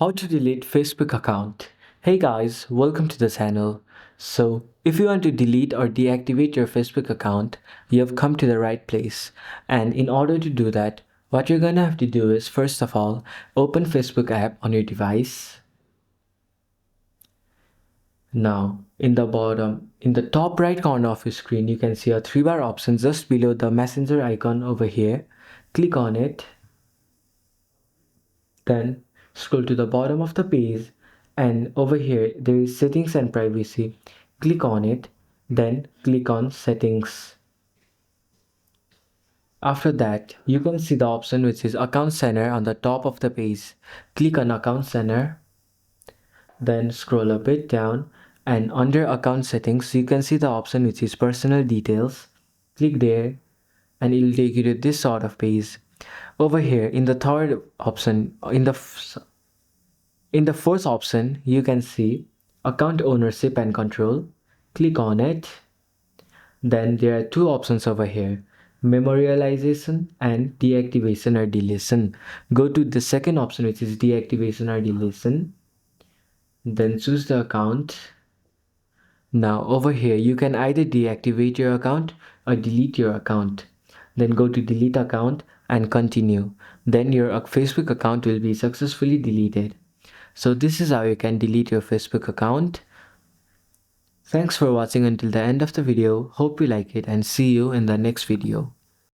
How to delete Facebook account. Hey guys, welcome to the channel. So, if you want to delete or deactivate your Facebook account, you have come to the right place. And in order to do that, what you're gonna have to do is first of all, open Facebook app on your device. Now, in the top right corner of your screen, you can see a 3-bar option just below the messenger icon over here. Click on it. Then scroll to the bottom of the page and over here there is settings and privacy. Click on it, then click on settings. After that, you can see the option which is account center on the top of the page. Click on account center, then scroll a bit down and under account settings you can see the option which is personal details. Click there and it will take you to this sort of page. Over here in the third option, in the first option, you can see account ownership and control. Click on it. Then there are two options over here, memorialization and deactivation or deletion. Go to the second option which is deactivation or deletion. Then choose the account. Now over here you can either deactivate your account or delete your account. Then go to delete account and continue. Then your Facebook account will be successfully deleted. So this is how you can delete your Facebook account. Thanks for watching until the end of the video. Hope you like it and see you in the next video.